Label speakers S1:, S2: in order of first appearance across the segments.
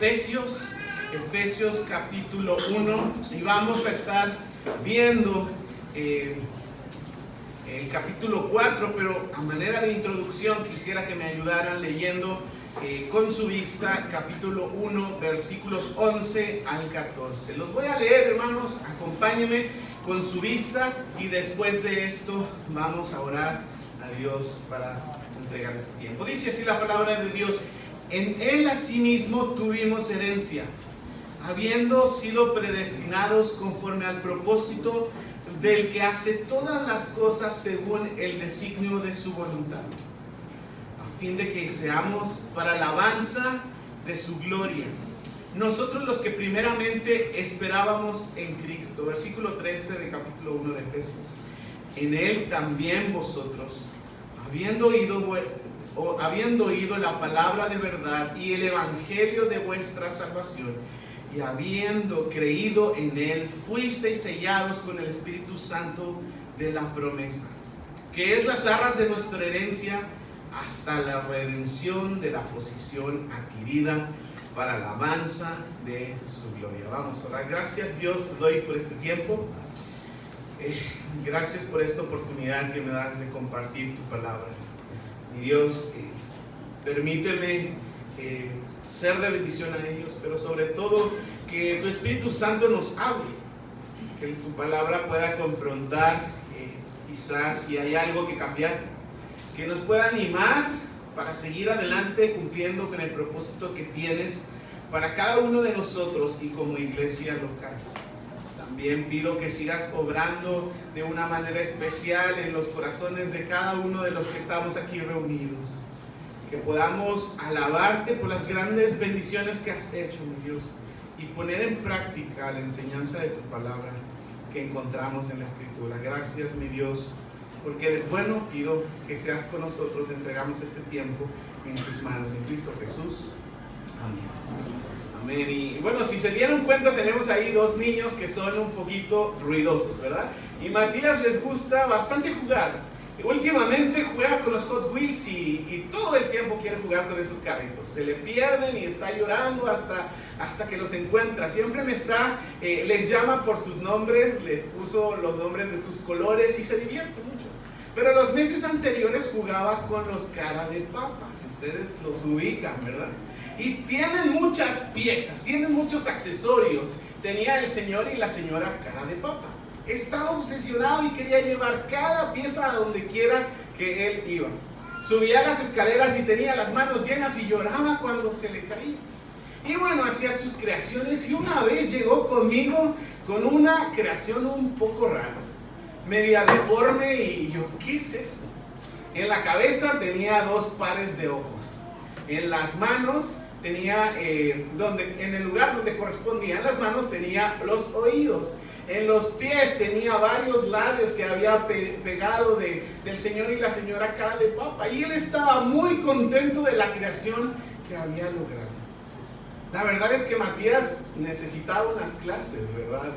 S1: Efesios capítulo 1, y vamos a estar viendo el capítulo 4, pero a manera de introducción quisiera que me ayudaran leyendo con su vista capítulo 1, versículos 11 al 14. Los voy a leer, hermanos, acompáñenme con su vista y después de esto vamos a orar a Dios para entregar este tiempo. Dice así la palabra de Dios: en Él asimismo tuvimos herencia, habiendo sido predestinados conforme al propósito del que hace todas las cosas según el designio de su voluntad, a fin de que seamos para alabanza de su gloria, nosotros los que primeramente esperábamos en Cristo. Versículo 13 de capítulo 1 de Efesios. En Él también vosotros, habiendo oído la palabra de verdad y el evangelio de vuestra salvación, y habiendo creído en Él, fuisteis sellados con el Espíritu Santo de la promesa, que es las arras de nuestra herencia, hasta la redención de la posesión adquirida para la alabanza de su gloria. Vamos a orar. Gracias, Dios, te doy por este tiempo. Gracias por esta oportunidad que me das de compartir tu palabra. Mi Dios, permíteme ser de bendición a ellos, pero sobre todo que tu Espíritu Santo nos hable, que tu palabra pueda confrontar quizás si hay algo que cambiar, que nos pueda animar para seguir adelante cumpliendo con el propósito que tienes para cada uno de nosotros y como iglesia local. También pido que sigas obrando de una manera especial en los corazones de cada uno de los que estamos aquí reunidos, que podamos alabarte por las grandes bendiciones que has hecho, mi Dios, y poner en práctica la enseñanza de tu palabra que encontramos en la Escritura. Gracias, mi Dios, porque eres bueno. Pido que seas con nosotros. Entregamos este tiempo en tus manos, en Cristo Jesús. Amén. Amén. Y bueno, si se dieron cuenta, tenemos ahí dos niños que son un poquito ruidosos, ¿verdad? Y Matías les gusta bastante jugar. Últimamente juega con los Hot Wheels y todo el tiempo quiere jugar con esos carritos. Se le pierden y está llorando hasta que los encuentra. Siempre les llama por sus nombres, les puso los nombres de sus colores y se divierte mucho. Pero los meses anteriores jugaba con los cara de papa, si ustedes los ubican, ¿verdad? Y tienen muchas piezas, tienen muchos accesorios. Tenía el señor y la señora cara de papa. Estaba obsesionado y quería llevar cada pieza a donde quiera que él iba. Subía las escaleras y tenía las manos llenas y lloraba cuando se le caía. Y bueno, hacía sus creaciones y una vez llegó conmigo con una creación un poco rara, media deforme, y yo, ¿qué es esto? En la cabeza tenía 2 pares de ojos. En las manos tenía, en el lugar donde correspondían las manos tenía los oídos. En los pies tenía varios labios que había pegado del señor y la señora cara de papa. Y él estaba muy contento de la creación que había logrado. La verdad es que Matías necesitaba unas clases, ¿verdad?,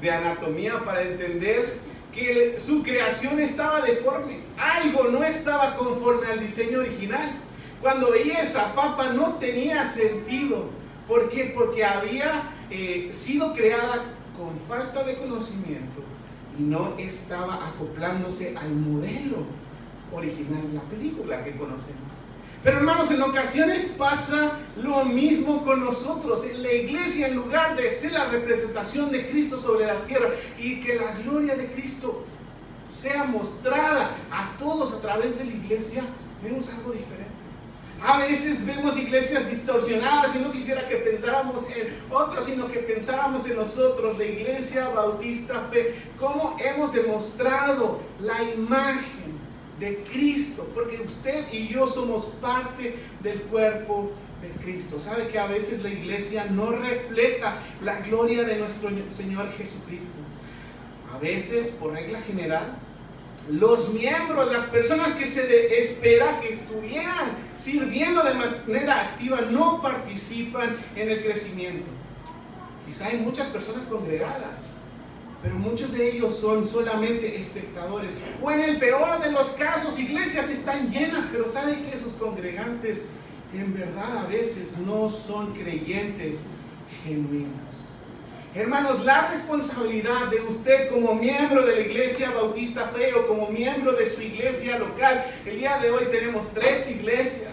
S1: de anatomía para entender que su creación estaba deforme. Algo no estaba conforme al diseño original. Cuando veía esa papa no tenía sentido. ¿Por qué? Porque había sido creada con falta de conocimiento y no estaba acoplándose al modelo original de la película que conocemos. Pero hermanos, en ocasiones pasa lo mismo con nosotros. En la iglesia, en lugar de ser la representación de Cristo sobre la tierra y que la gloria de Cristo sea mostrada a todos a través de la iglesia, vemos algo diferente. A veces vemos iglesias distorsionadas y no quisiera que pensáramos en otros, sino que pensáramos en nosotros, la Iglesia Bautista Fe, cómo hemos demostrado la imagen de Cristo, porque usted y yo somos parte del cuerpo de Cristo. ¿Sabe que a veces la iglesia no refleja la gloria de nuestro Señor Jesucristo? A veces, por regla general, los miembros, las personas que se espera que estuvieran sirviendo de manera activa, no participan en el crecimiento. Quizá hay muchas personas congregadas, pero muchos de ellos son solamente espectadores. O en el peor de los casos, iglesias están llenas, pero ¿saben que sus congregantes en verdad a veces no son creyentes genuinos. Hermanos, la responsabilidad de usted como miembro de la Iglesia Bautista Fe o como miembro de su iglesia local, el día de hoy tenemos 3 iglesias,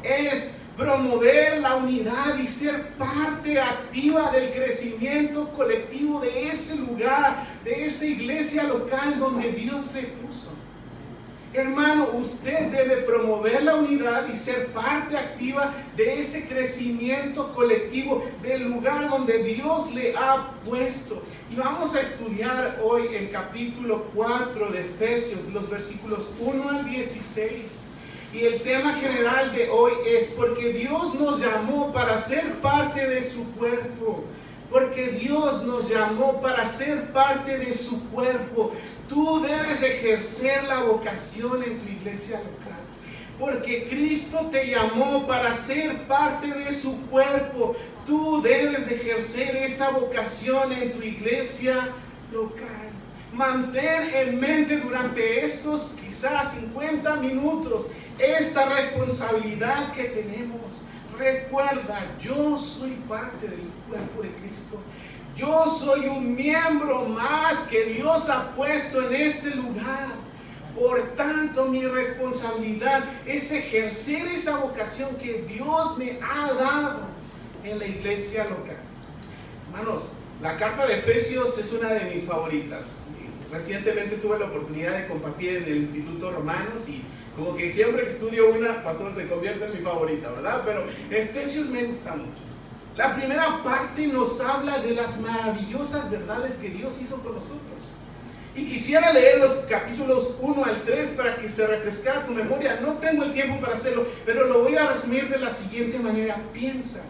S1: es promover la unidad y ser parte activa del crecimiento colectivo de ese lugar, de esa iglesia local donde Dios le puso. Hermano, usted debe promover la unidad y ser parte activa de ese crecimiento colectivo del lugar donde Dios le ha puesto. Y vamos a estudiar hoy el capítulo 4 de Efesios, los versículos 1 al 16. Y el tema general de hoy es porque Dios nos llamó para ser parte de su cuerpo. Porque Dios nos llamó para ser parte de su cuerpo. Tú debes ejercer la vocación en tu iglesia local. Porque Cristo te llamó para ser parte de su cuerpo. Tú debes ejercer esa vocación en tu iglesia local. Mantén en mente durante estos quizás 50 minutos esta responsabilidad que tenemos. Recuerda, yo soy parte del cuerpo de Cristo. Yo soy un miembro más que Dios ha puesto en este lugar. Por tanto, mi responsabilidad es ejercer esa vocación que Dios me ha dado en la iglesia local. Hermanos, la carta de Efesios es una de mis favoritas. Recientemente tuve la oportunidad de compartir en el Instituto Romanos y como que siempre que estudio una, pastor, se convierte en mi favorita, ¿verdad? Pero Efesios me gusta mucho. La primera parte nos habla de las maravillosas verdades que Dios hizo con nosotros. Y quisiera leer los capítulos 1 al 3 para que se refrescara tu memoria. No tengo el tiempo para hacerlo, pero lo voy a resumir de la siguiente manera. Piensa,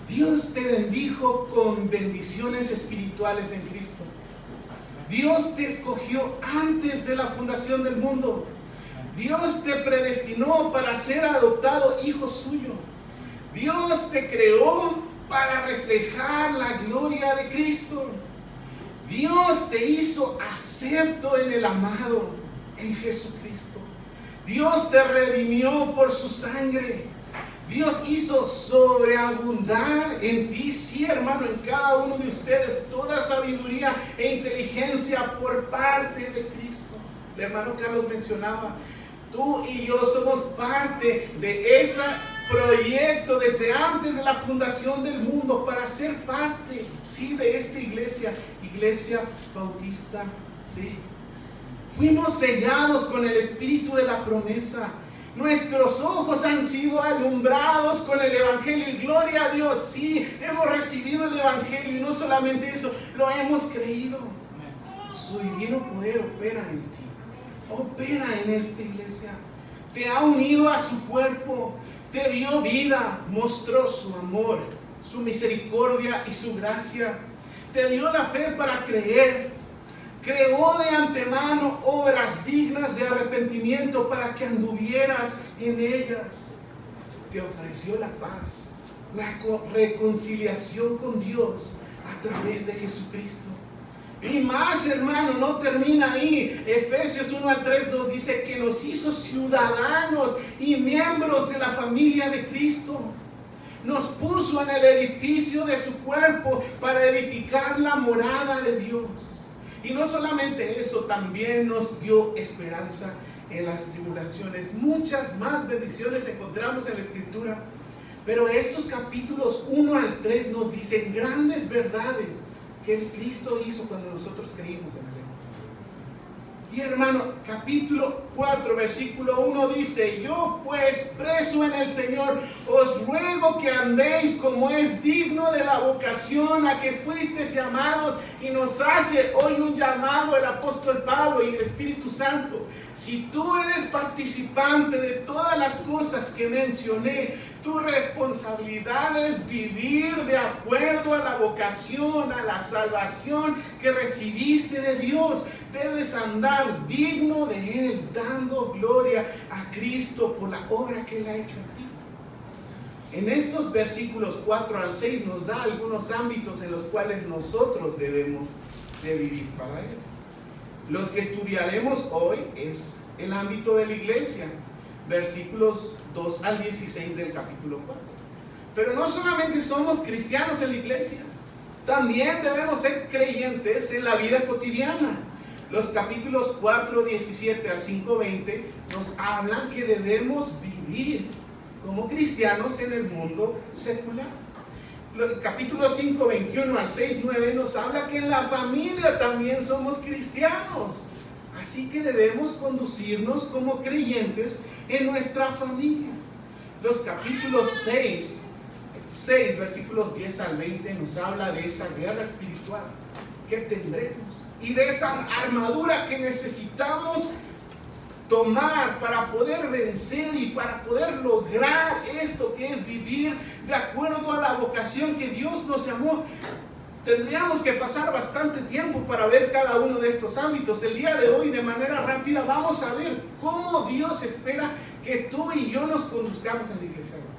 S1: Dios te bendijo con bendiciones espirituales en Cristo. Dios te escogió antes de la fundación del mundo. Dios te predestinó para ser adoptado hijo suyo. Dios te creó para reflejar la gloria de Cristo. Dios te hizo acepto en el amado, en Jesucristo. Dios te redimió por su sangre. Dios hizo sobreabundar en ti, sí, hermano, en cada uno de ustedes, toda sabiduría e inteligencia por parte de Cristo. El hermano Carlos mencionaba, tú y yo somos parte de ese proyecto desde antes de la fundación del mundo para ser parte, sí, de esta iglesia, Iglesia Bautista Fe. Fuimos sellados con el espíritu de la promesa. Nuestros ojos han sido alumbrados con el Evangelio y gloria a Dios, sí, hemos recibido el Evangelio y no solamente eso, lo hemos creído. Su divino poder opera en ti, opera en esta iglesia, te ha unido a su cuerpo, te dio vida, mostró su amor, su misericordia y su gracia, te dio la fe para creer. Creó de antemano obras dignas de arrepentimiento para que anduvieras en ellas. Te ofreció la paz, la reconciliación con Dios a través de Jesucristo. Y más, hermano, no termina ahí. Efesios 1 al 3 nos dice que nos hizo ciudadanos y miembros de la familia de Cristo. Nos puso en el edificio de su cuerpo para edificar la morada de Dios. Y no solamente eso, también nos dio esperanza en las tribulaciones. Muchas más bendiciones encontramos en la Escritura. Pero estos capítulos 1 al 3 nos dicen grandes verdades que Cristo hizo cuando nosotros creímos en Él. Y hermano, capítulo 4, versículo 1 dice, yo pues preso en el Señor, os ruego que andéis como es digno de la vocación a que fuisteis llamados. Y nos hace hoy un llamado el apóstol Pablo y el Espíritu Santo. Si tú eres participante de todas las cosas que mencioné, tu responsabilidad es vivir de acuerdo a la vocación, a la salvación que recibiste de Dios. Debes andar digno de Él, dando gloria a Cristo por la obra que Él ha hecho en ti. En estos versículos 4 al 6 nos da algunos ámbitos en los cuales nosotros debemos de vivir para Él. Los que estudiaremos hoy es el ámbito de la iglesia. versículos 2 al 16 del capítulo 4. Pero no solamente somos cristianos en la iglesia, también debemos ser creyentes en la vida cotidiana. Los capítulos 4, 17 al 5, 20 nos hablan que debemos vivir como cristianos en el mundo secular. El capítulo 5, 21 al 6, 9 nos habla que en la familia también somos cristianos. Así que debemos conducirnos como creyentes en nuestra familia. Los capítulos 6, versículos 10 al 20 nos habla de esa guerra espiritual que tendremos y de esa armadura que necesitamos tomar para poder vencer y para poder lograr esto que es vivir de acuerdo a la vocación que Dios nos llamó. Tendríamos que pasar bastante tiempo para ver cada uno de estos ámbitos. El día de hoy, de manera rápida, vamos a ver cómo Dios espera que tú y yo nos conduzcamos en la iglesia local.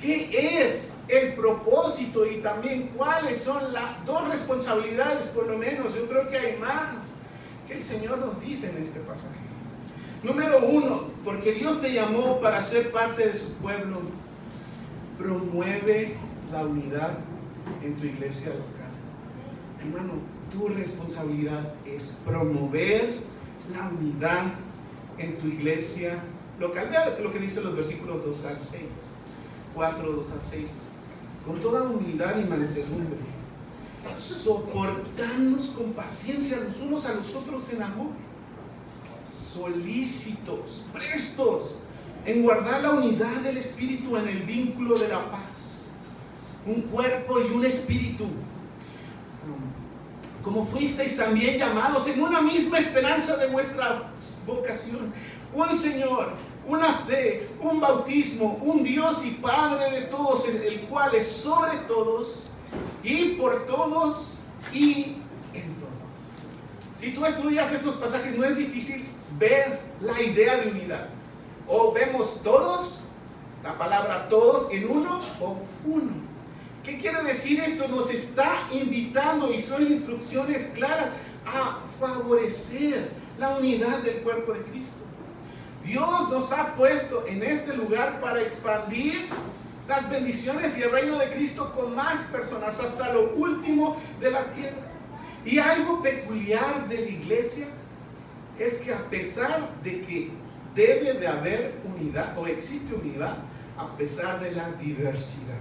S1: ¿Qué es el propósito y también cuáles son las dos responsabilidades, por lo menos, yo creo que hay más, que el Señor nos dice en este pasaje? Número 1, porque Dios te llamó para ser parte de su pueblo, promueve la unidad en tu iglesia local. Hermano, tu responsabilidad es promover la unidad en tu iglesia local. Vea lo que dicen los versículos 2 al 6, 4, 2 al 6. Con toda humildad y mansedumbre, soportándonos con paciencia los unos a los otros en amor, solícitos, prestos en guardar la unidad del Espíritu en el vínculo de la paz. Un cuerpo y un espíritu, como fuisteis también llamados en una misma esperanza de vuestra vocación, un Señor, una fe, un bautismo, un Dios y Padre de todos, el cual es sobre todos y por todos y en todos. Si tú estudias estos pasajes, no es difícil ver la idea de unidad. O vemos todos, la palabra todos en uno o uno. ¿Qué quiere decir esto? Nos está invitando, y son instrucciones claras, a favorecer la unidad del cuerpo de Cristo. Dios nos ha puesto en este lugar para expandir las bendiciones y el reino de Cristo con más personas hasta lo último de la tierra. Y algo peculiar de la iglesia es que a pesar de que debe de haber unidad, o existe unidad, a pesar de la diversidad.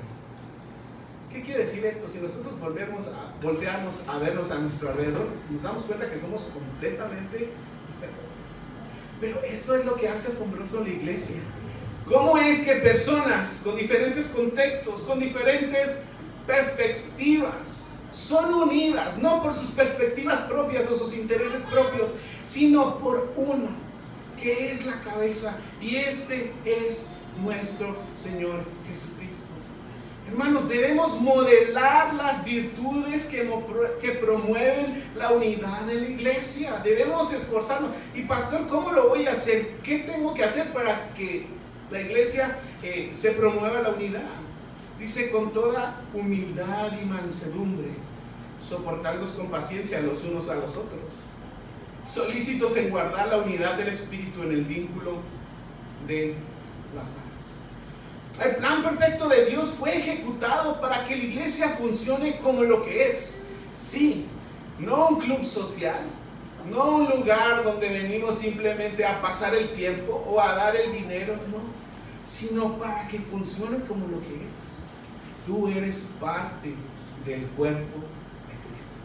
S1: ¿Qué quiere decir esto? Si nosotros volteamos a vernos a nuestro alrededor, nos damos cuenta que somos completamente diferentes. Pero esto es lo que hace asombroso la iglesia. ¿Cómo es que personas con diferentes contextos, con diferentes perspectivas, son unidas, no por sus perspectivas propias o sus intereses propios, sino por uno, que es la cabeza, y este es nuestro Señor Jesucristo? Hermanos, debemos modelar las virtudes que promueven la unidad de la iglesia. Debemos esforzarnos. Y pastor, ¿cómo lo voy a hacer? ¿Qué tengo que hacer para que la iglesia se promueva la unidad? Dice, con toda humildad y mansedumbre, soportándonos con paciencia los unos a los otros, solícitos en guardar la unidad del Espíritu en el vínculo de la paz. El plan perfecto de Dios fue ejecutado para que la iglesia funcione como lo que es. Sí, no un club social, no un lugar donde venimos simplemente a pasar el tiempo o a dar el dinero, no, sino para que funcione como lo que es. Tú eres parte del cuerpo de Cristo.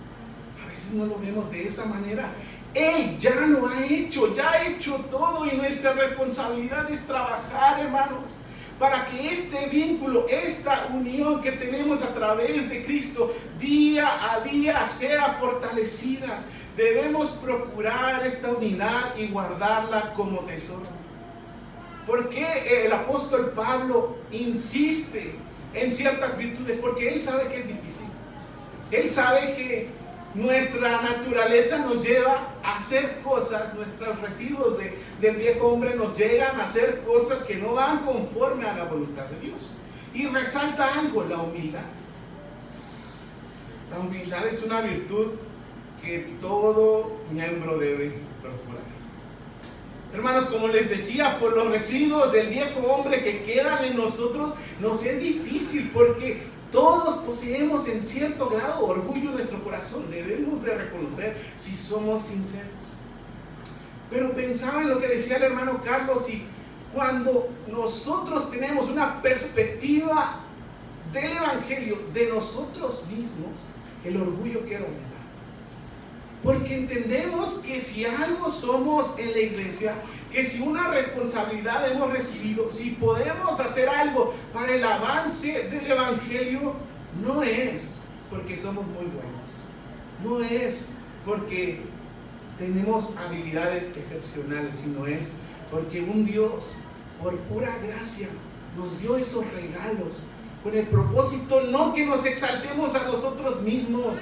S1: A veces no lo vemos de esa manera. Él ya lo ha hecho todo, y nuestra responsabilidad es trabajar, hermanos, para que este vínculo, esta unión que tenemos a través de Cristo, día a día sea fortalecida. Debemos procurar esta unidad y guardarla como tesoro. ¿Por qué el apóstol Pablo insiste en ciertas virtudes? Porque él sabe que es difícil. Él sabe que nuestra naturaleza nos lleva a hacer cosas, nuestros residuos del viejo hombre nos llegan a hacer cosas que no van conforme a la voluntad de Dios. Y resalta algo, la humildad. La humildad es una virtud que todo miembro debe procurar. Hermanos, como les decía, por los residuos del viejo hombre que quedan en nosotros, nos es difícil porque todos poseemos en cierto grado orgullo en nuestro corazón. Debemos de reconocer si somos sinceros. Pero pensaba en lo que decía el hermano Carlos, y cuando nosotros tenemos una perspectiva del Evangelio de nosotros mismos, el orgullo queda de lado. Porque entendemos que si algo somos en la iglesia, que si una responsabilidad hemos recibido, si podemos hacer algo para el avance del Evangelio, no es porque somos muy buenos, no es porque tenemos habilidades excepcionales, sino es porque un Dios, por pura gracia, nos dio esos regalos, con el propósito no que nos exaltemos a nosotros mismos,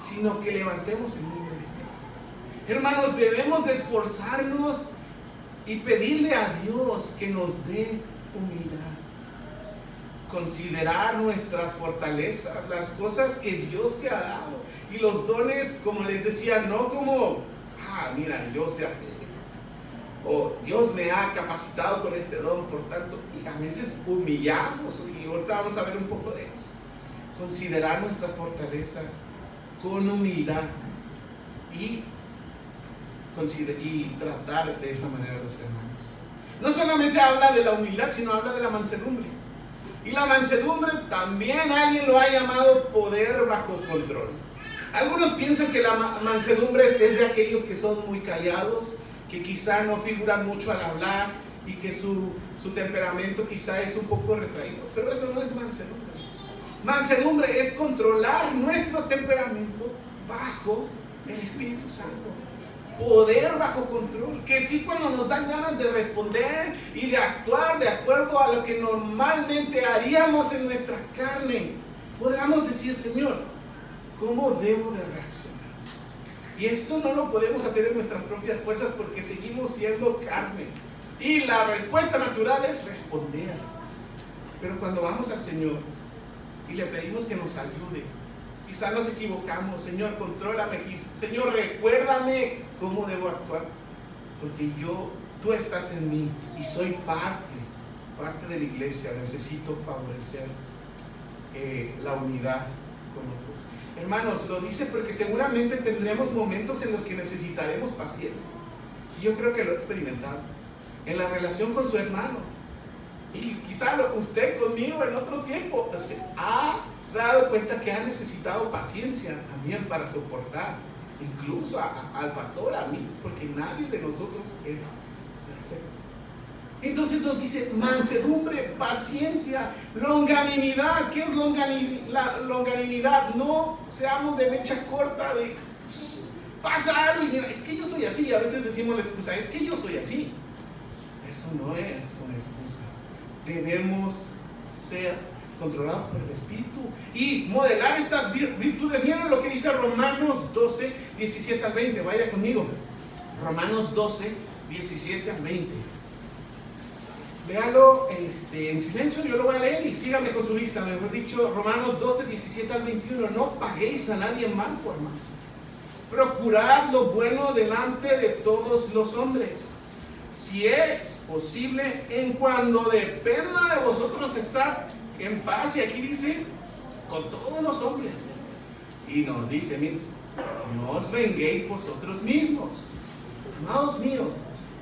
S1: sino que levantemos el nombre de Cristo. Hermanos, debemos de esforzarnos y pedirle a Dios que nos dé humildad. Considerar nuestras fortalezas, las cosas que Dios te ha dado, y los dones, como les decía, no como, mira, yo sé hacer, o Dios me ha capacitado con este don, por tanto, y a veces humillamos, y ahorita vamos a ver un poco de eso. Considerar nuestras fortalezas con humildad y tratar de esa manera a los hermanos. No solamente habla de la humildad, sino habla de la mansedumbre. Y la mansedumbre también alguien lo ha llamado poder bajo control. Algunos piensan que la mansedumbre es de aquellos que son muy callados, que quizá no figuran mucho al hablar y que su temperamento quizá es un poco retraído. Pero eso no es mansedumbre. Mansedumbre es controlar nuestro temperamento bajo el Espíritu Santo. Poder bajo control. Que sí, cuando nos dan ganas de responder y de actuar de acuerdo a lo que normalmente haríamos en nuestra carne, podamos decir: Señor, ¿cómo debo de reaccionar? Y esto no lo podemos hacer en nuestras propias fuerzas porque seguimos siendo carne. Y la respuesta natural es responder. Pero cuando vamos al Señor y le pedimos que nos ayude, quizás nos equivocamos: Señor, contrólame, Señor, recuérdame cómo debo actuar, porque tú estás en mí y soy parte de la iglesia. Necesito favorecer la unidad con otros. Hermanos, lo dice porque seguramente tendremos momentos en los que necesitaremos paciencia, y yo creo que lo he experimentado en la relación con su hermano, y quizá usted conmigo en otro tiempo se ha dado cuenta que ha necesitado paciencia también para soportar, incluso al pastor, a mí, porque nadie de nosotros es perfecto. Entonces nos dice mansedumbre, paciencia, longanimidad. ¿Qué es la longanimidad? No seamos de mecha corta, de pasa algo y mira, es que yo soy así. A veces decimos la excusa: es que yo soy así. Eso no es una excusa. Debemos ser controlados por el Espíritu y modelar estas virtudes. Miren lo que dice Romanos 12, 17 al 20. Vaya conmigo. Romanos 12, 17 al 20. Véalo en silencio, yo lo voy a leer y sígame con su lista. Mejor dicho, Romanos 12, 17 al 21. No paguéis a nadie mal por mal. Procurad lo bueno delante de todos los hombres. Si es posible, en cuando dependa de vosotros, estar en paz. Y aquí dice: con todos los hombres. Y nos dice: miren, no os venguéis vosotros mismos, amados míos,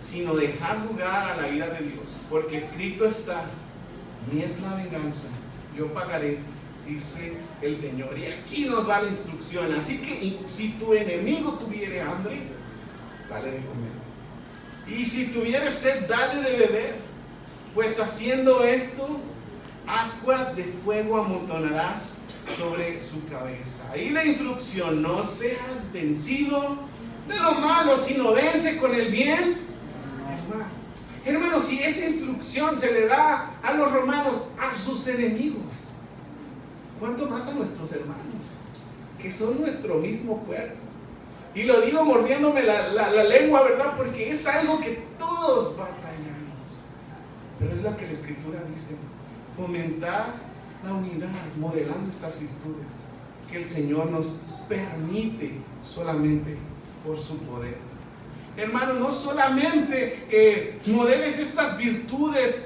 S1: sino dejad lugar a la ira de Dios, porque escrito está: mía es la venganza, yo pagaré, dice el Señor. Y aquí nos va la instrucción. Así que si tu enemigo tuviere hambre, dale de comer, y si tuviere sed, dale de beber, pues haciendo esto, ascuas de fuego amontonarás sobre su cabeza. Ahí la instrucción: no seas vencido de lo malo, sino vence con el bien el mal. Hermanos, si esta instrucción se le da a los romanos, a sus enemigos, ¿cuánto más a nuestros hermanos, que son nuestro mismo cuerpo? Y lo digo mordiéndome la lengua, ¿verdad? Porque es algo que todos batallamos. Pero es lo que la Escritura dice: fomentar la unidad, modelando estas virtudes que el Señor nos permite solamente por su poder. Hermano, no solamente modeles estas virtudes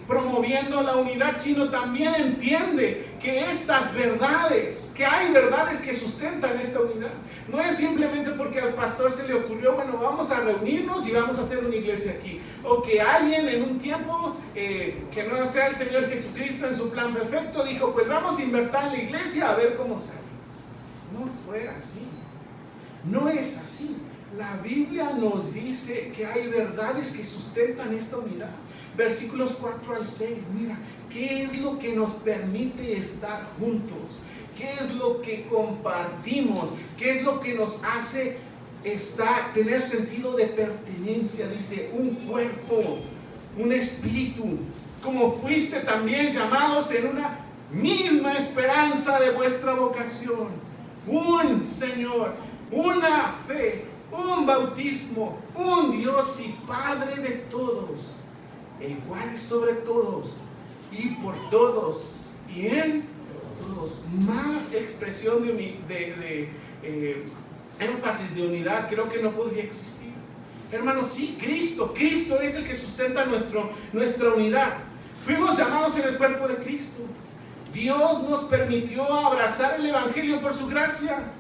S1: promoviendo la unidad, sino también entiende que estas verdades, que hay verdades que sustentan esta unidad. No es simplemente porque al pastor se le ocurrió, bueno, vamos a reunirnos y vamos a hacer una iglesia aquí. O que alguien en un tiempo, que no sea el Señor Jesucristo en su plan perfecto, dijo, pues vamos a invertir en la iglesia a ver cómo sale. No fue así. No es así. La Biblia nos dice que hay verdades que sustentan esta unidad. Versículos 4 al 6, mira, ¿qué es lo que nos permite estar juntos? ¿Qué es lo que compartimos? ¿Qué es lo que nos hace tener sentido de pertenencia? Dice, un cuerpo, un espíritu, como fuiste también llamados en una misma esperanza de vuestra vocación. Un Señor, una fe, un bautismo, un Dios y Padre de todos, el cual es sobre todos y por todos y en todos. Más expresión de énfasis de unidad creo que no podría existir. Hermanos, sí, Cristo es el que sustenta nuestra unidad. Fuimos llamados en el cuerpo de Cristo. Dios nos permitió abrazar el Evangelio por su gracia.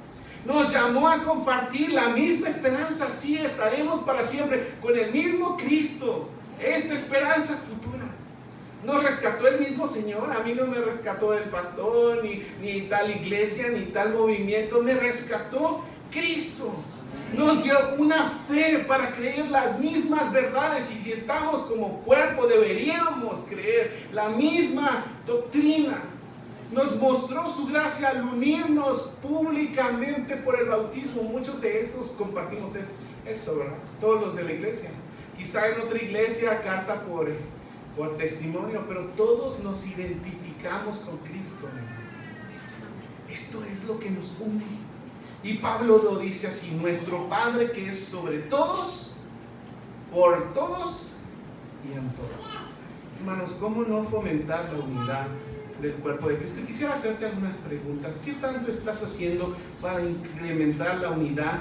S1: Nos llamó a compartir la misma esperanza. Sí, estaremos para siempre con el mismo Cristo. Esta esperanza futura. Nos rescató el mismo Señor. A mí no me rescató el pastor, ni tal iglesia, ni tal movimiento. Me rescató Cristo. Nos dio una fe para creer las mismas verdades. Y si estamos como cuerpo, deberíamos creer la misma doctrina. Nos mostró su gracia al unirnos públicamente por el bautismo. Muchos de esos compartimos esto, ¿verdad? Todos los de la iglesia. Quizá en otra iglesia, carta por testimonio, pero todos nos identificamos con Cristo. Esto es lo que nos une. Y Pablo lo dice así: nuestro Padre que es sobre todos, por todos y en todos. Hermanos, ¿cómo no fomentar la unidad del cuerpo de Cristo? Quisiera hacerte algunas preguntas. ¿Qué tanto estás haciendo para incrementar la unidad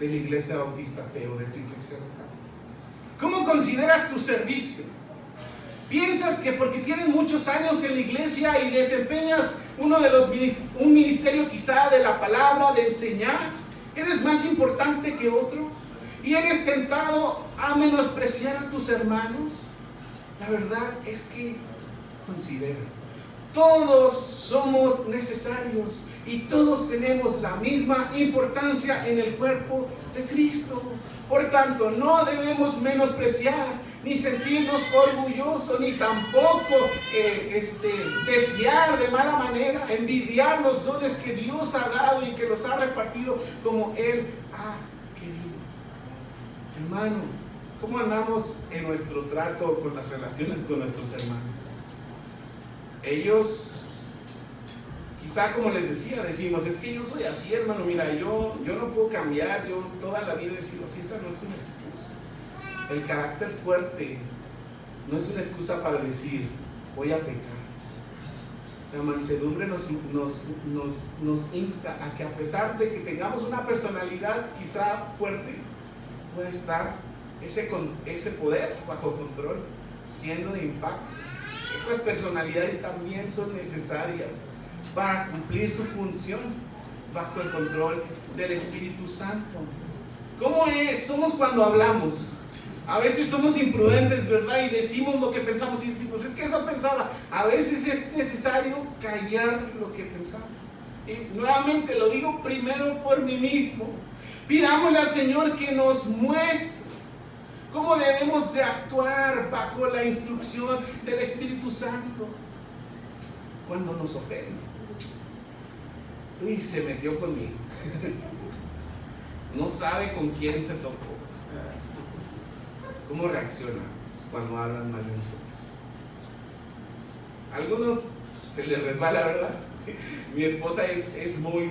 S1: de la iglesia bautista fe o de tu iglesia local? ¿Cómo consideras tu servicio? ¿Piensas que porque tienes muchos años en la iglesia y desempeñas un ministerio quizá de la palabra, de enseñar, eres más importante que otro? ¿Y eres tentado a menospreciar a tus hermanos? La verdad es que considera. Todos somos necesarios y todos tenemos la misma importancia en el cuerpo de Cristo. Por tanto, no debemos menospreciar, ni sentirnos orgullosos, ni tampoco desear de mala manera, envidiar los dones que Dios ha dado y que los ha repartido como Él ha querido. Hermano, ¿cómo andamos en nuestro trato con las relaciones con nuestros hermanos? Ellos, quizá como les decía, decimos, es que yo soy así, hermano, mira, yo no puedo cambiar, yo toda la vida he sido así. Esa no es una excusa. El carácter fuerte no es una excusa para decir, voy a pecar. La mansedumbre nos insta a que, a pesar de que tengamos una personalidad quizá fuerte, puede estar ese poder bajo control, siendo de impacto. Esas personalidades también son necesarias para cumplir su función bajo el control del Espíritu Santo. ¿Cómo somos cuando hablamos? A veces somos imprudentes, ¿verdad? Y decimos lo que pensamos y decimos, es que eso pensaba. A veces es necesario callar lo que pensamos. Y nuevamente lo digo primero por mí mismo. Pidámosle al Señor que nos muestre cómo debemos de actuar bajo la instrucción del Espíritu Santo cuando nos ofende. Uy, se metió conmigo. No sabe con quién se tocó. ¿Cómo reaccionamos cuando hablan mal de nosotros? A algunos se les resbala, ¿verdad? Mi esposa es muy...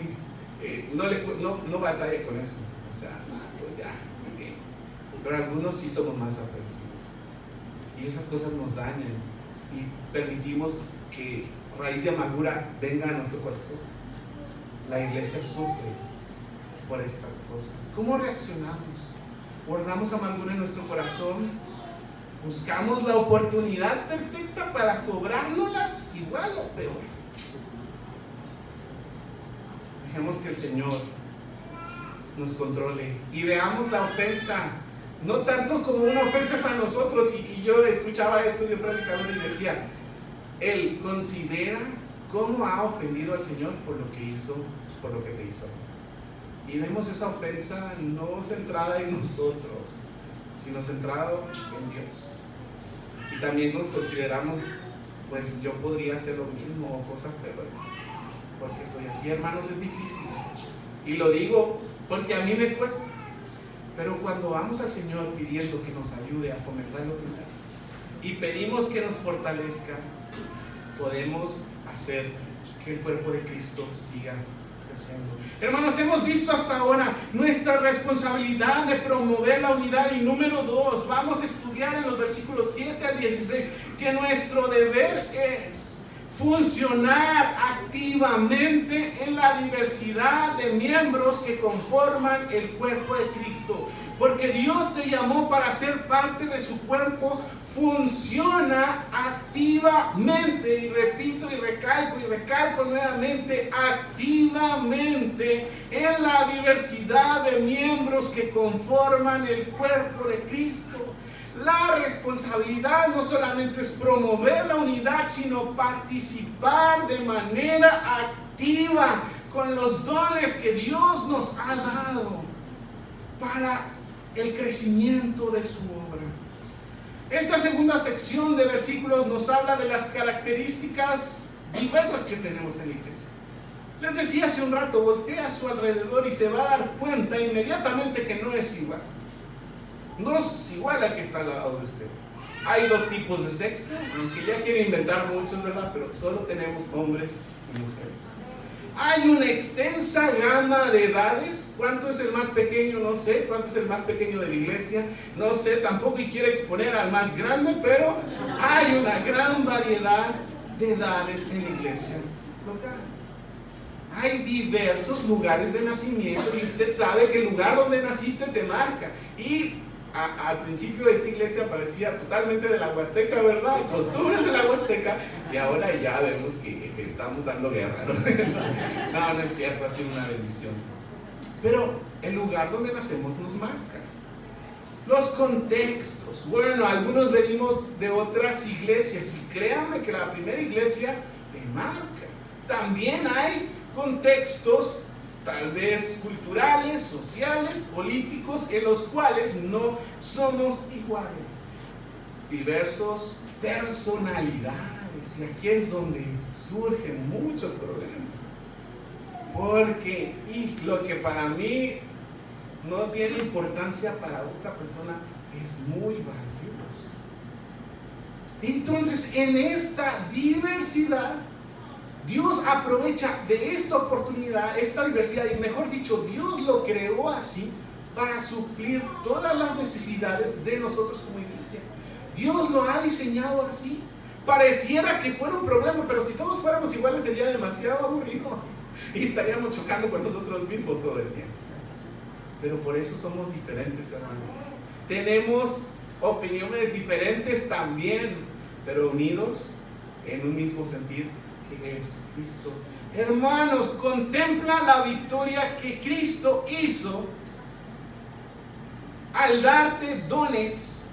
S1: no batalla con eso. O sea, pues ya, okay. Pero algunos sí somos más aprensivos. Y esas cosas nos dañan. Y permitimos que raíz de amargura venga a nuestro corazón. La iglesia sufre por estas cosas. ¿Cómo reaccionamos? guardamos amargura en nuestro corazón, buscamos la oportunidad perfecta para cobrárnoslas igual o peor. Dejemos que el Señor nos controle y veamos la ofensa no tanto como una ofensa a nosotros. Y yo escuchaba esto de un predicador y decía, él considera cómo ha ofendido al Señor por lo que hizo, por lo que te hizo. Y vemos esa ofensa no centrada en nosotros, sino centrado en Dios. Y también nos consideramos, pues yo podría hacer lo mismo o cosas peores, porque soy así. Hermanos, es difícil. Y lo digo porque a mí me cuesta. Pero cuando vamos al Señor pidiendo que nos ayude a fomentar la unidad y pedimos que nos fortalezca, podemos hacer que el cuerpo de Cristo siga creciendo. Hermanos, hemos visto hasta ahora nuestra responsabilidad de promover la unidad. Y número 2, vamos a estudiar en los versículos 7 al 16 que nuestro deber es funcionar activamente en la diversidad de miembros que conforman el cuerpo de Cristo. Porque Dios te llamó para ser parte de su cuerpo. Funciona activamente, y repito y recalco nuevamente, activamente en la diversidad de miembros que conforman el cuerpo de Cristo. La responsabilidad no solamente es promover la unidad, sino participar de manera activa con los dones que Dios nos ha dado para el crecimiento de su obra. Esta segunda sección de versículos nos habla de las características diversas que tenemos en la iglesia. Les decía hace un rato, voltea a su alrededor y se va a dar cuenta inmediatamente que no es igual. No es igual al que está al lado de usted. Hay dos tipos de sexo, aunque ya quiere inventar muchos, ¿verdad? Pero solo tenemos hombres y mujeres. Hay una extensa gama de edades. ¿Cuánto es el más pequeño? No sé. ¿Cuánto es el más pequeño de la iglesia? No sé tampoco, y quiere exponer al más grande, pero hay una gran variedad de edades en la iglesia local. Hay diversos lugares de nacimiento y usted sabe que el lugar donde naciste te marca. Y al principio esta iglesia parecía totalmente de la Huasteca, ¿verdad? Costumbres de la Huasteca, y ahora ya vemos que estamos dando guerra, ¿no? No es cierto, ha sido una bendición. Pero el lugar donde nacemos nos marca. Los contextos, bueno, algunos venimos de otras iglesias y créanme que la primera iglesia te marca. También hay contextos tal vez culturales, sociales, políticos, en los cuales no somos iguales. Diversos personalidades, y aquí es donde surgen muchos problemas. Porque lo que para mí no tiene importancia, para otra persona es muy valioso. Entonces, en esta diversidad, Dios aprovecha de esta oportunidad, esta diversidad, y mejor dicho, Dios lo creó así para suplir todas las necesidades de nosotros como iglesia. Dios lo ha diseñado así. Pareciera que fuera un problema, pero si todos fuéramos iguales sería demasiado aburrido y estaríamos chocando con nosotros mismos todo el tiempo. Pero por eso somos diferentes, hermanos. Tenemos opiniones diferentes también, pero unidos en un mismo sentir, que es Cristo. Hermanos, contempla la victoria que Cristo hizo al darte dones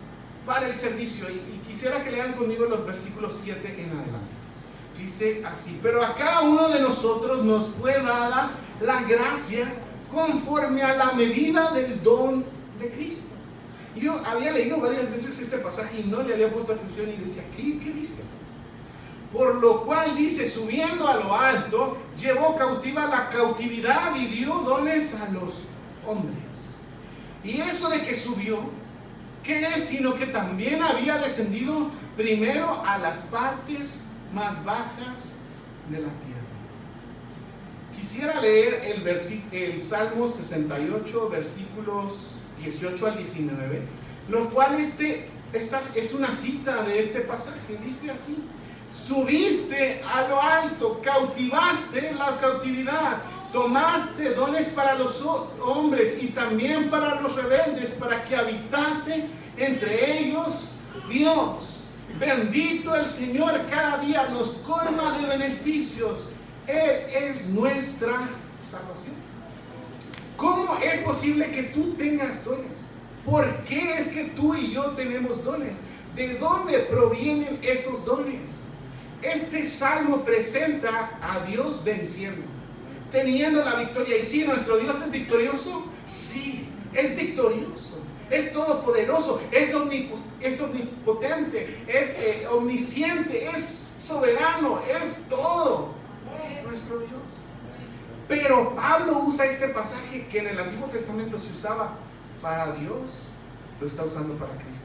S1: para el servicio. Y quisiera que lean conmigo los versículos 7 en adelante. Dice así: pero a cada uno de nosotros nos fue dada la gracia conforme a la medida del don de Cristo. Yo había leído varias veces este pasaje y no le había puesto atención y decía, ¿qué dice? Por lo cual dice, subiendo a lo alto, llevó cautiva la cautividad y dio dones a los hombres. Y eso de que subió, ¿qué es? Sino que también había descendido primero a las partes más bajas de la tierra. Quisiera leer el Salmo 68, versículos 18 al 19, lo cual esta es una cita de este pasaje. Dice así: subiste a lo alto, cautivaste la cautividad Tomaste dones para los hombres y también para los rebeldes, para que habitase entre ellos Dios. Bendito el Señor, cada día nos colma de beneficios. Él es nuestra salvación. ¿Cómo es posible que tú tengas dones? ¿Por qué es que tú y yo tenemos dones? ¿De dónde provienen esos dones? Este salmo presenta a Dios venciendo, teniendo la victoria. Y sí, nuestro Dios es victorioso. Sí, es victorioso, es todopoderoso, es omnipotente, es omnisciente, es soberano, es todo nuestro Dios. Pero Pablo usa este pasaje que en el Antiguo Testamento se usaba para Dios, lo está usando para Cristo.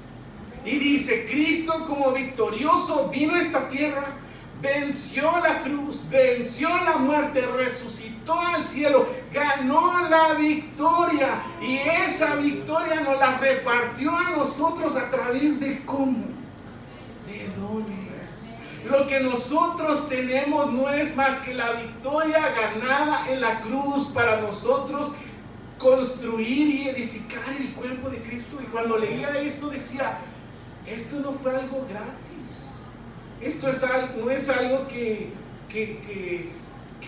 S1: Y dice, Cristo como victorioso vino a esta tierra, venció la cruz, venció la muerte, resucitó al cielo, ganó la victoria. Y esa victoria nos la repartió a nosotros a través de ¿cómo? De dones. Lo que nosotros tenemos no es más que la victoria ganada en la cruz para nosotros construir y edificar el cuerpo de Cristo. Y cuando leía esto decía, esto no fue algo gratis. Esto no es algo que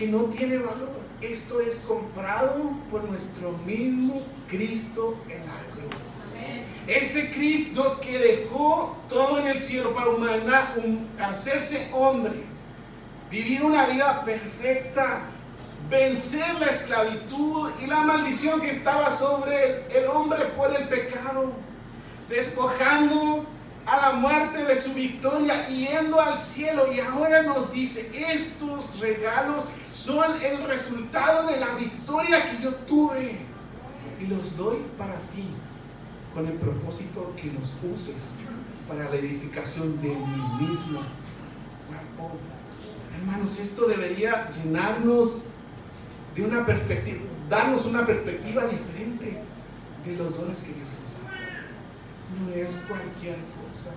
S1: no tiene valor. Esto es comprado por nuestro mismo Cristo en la cruz. Ese Cristo que dejó todo en el cielo para hacerse hombre, vivir una vida perfecta, vencer la esclavitud y la maldición que estaba sobre el hombre por el pecado, despojando a la muerte de su victoria y yendo al cielo. Y ahora nos dice, estos regalos son el resultado de la victoria que yo tuve y los doy para ti, con el propósito que los uses para la edificación de mi mismo cuerpo. Hermanos, esto debería llenarnos de una perspectiva, darnos una perspectiva diferente de los dones que Dios nos ha dado. No es cualquier cosa.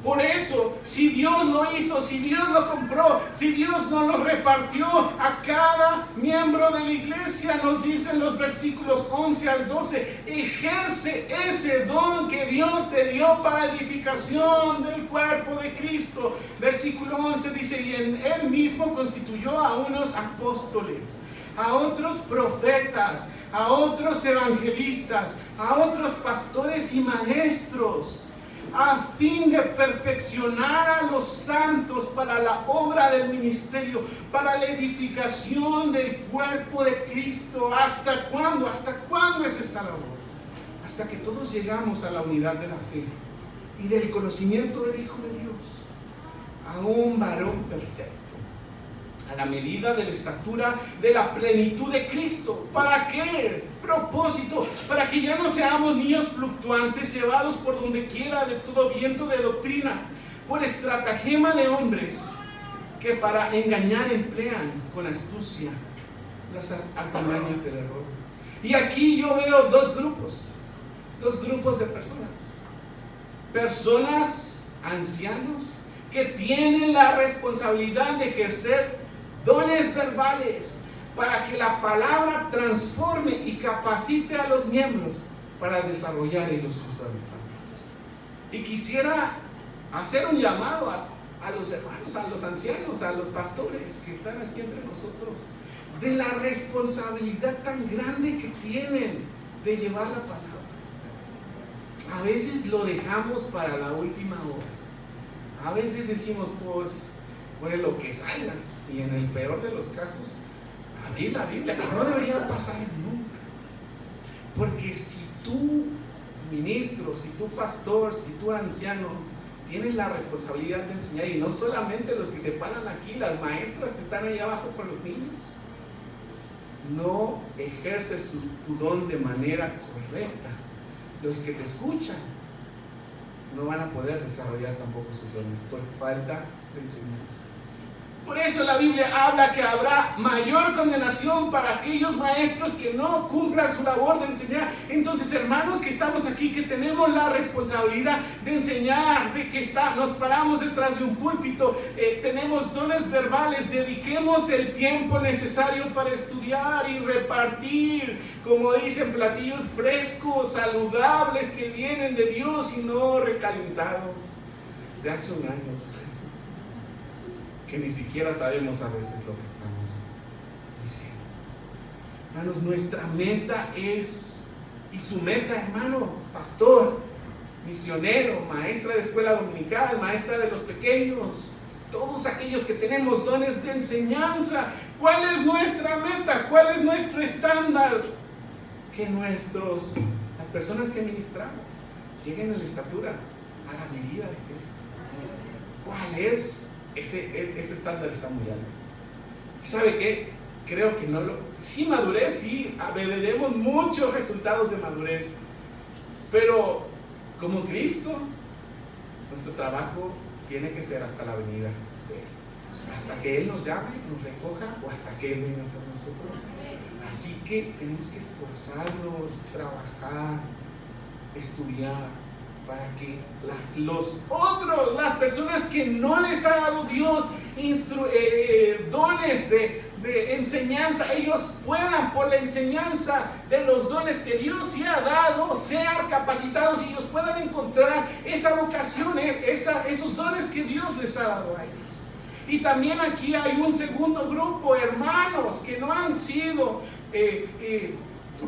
S1: Por eso, si Dios lo hizo, si Dios lo compró, si Dios nos lo repartió a cada miembro de la iglesia, nos dicen los versículos 11 al 12, ejerce ese don que Dios te dio para edificación del cuerpo de Cristo. Versículo 11 dice, y en Él mismo constituyó a unos apóstoles, a otros profetas, a otros evangelistas, a otros pastores y maestros, a fin de perfeccionar a los santos para la obra del ministerio, para la edificación del cuerpo de Cristo. ¿Hasta cuándo? ¿Hasta cuándo es esta labor? Hasta que todos llegamos a la unidad de la fe y del conocimiento del Hijo de Dios, a un varón perfecto, a la medida de la estatura de la plenitud de Cristo. ¿Para qué propósito? Para que ya no seamos niños fluctuantes, llevados por donde quiera de todo viento de doctrina, por estratagema de hombres que para engañar emplean con astucia las artimañas del error. Y aquí yo veo dos grupos de personas. Personas, ancianos, que tienen la responsabilidad de ejercer dones verbales para que la palabra transforme y capacite a los miembros para desarrollar ellos sus dones también. Y quisiera hacer un llamado a los hermanos, a los ancianos, a los pastores que están aquí entre nosotros, de la responsabilidad tan grande que tienen de llevar la palabra. A veces lo dejamos para la última hora. A veces decimos, pues lo que salga. Y en el peor de los casos, abrir la Biblia, que no debería pasar nunca. Porque si tú, ministro, si tú, pastor, si tú, anciano, tienes la responsabilidad de enseñar, y no solamente los que se paran aquí, las maestras que están ahí abajo con los niños, no ejerces tu don de manera correcta, los que te escuchan no van a poder desarrollar tampoco sus dones por falta de enseñanza. Por eso la Biblia habla que habrá mayor condenación para aquellos maestros que no cumplan su labor de enseñar. Entonces, hermanos que estamos aquí, que tenemos la responsabilidad de enseñar, de que nos paramos detrás de un púlpito, tenemos dones verbales, dediquemos el tiempo necesario para estudiar y repartir, como dicen, platillos frescos, saludables, que vienen de Dios y no recalentados de hace un año, que ni siquiera sabemos a veces lo que estamos diciendo. Hermanos, nuestra meta es, y su meta, hermano, pastor, misionero, maestra de escuela dominical, maestra de los pequeños, todos aquellos que tenemos dones de enseñanza, ¿cuál es nuestra meta? ¿Cuál es nuestro estándar? Que las personas que ministramos lleguen a la estatura, a la medida de Cristo. ¿Cuál es? Ese estándar está muy alto. ¿Sabe qué? Creo que sí, madurez, sí, veremos muchos resultados de madurez, pero como Cristo, nuestro trabajo tiene que ser hasta la venida de Él, hasta que Él nos llame, nos recoja, o hasta que Él venga por nosotros. Así que tenemos que esforzarnos, trabajar, estudiar, para que las personas que no les ha dado Dios dones de enseñanza, ellos puedan, por la enseñanza de los dones que Dios se ha dado, ser capacitados y ellos puedan encontrar esa vocación, esos dones que Dios les ha dado a ellos. Y también aquí hay un segundo grupo, hermanos, que no han sido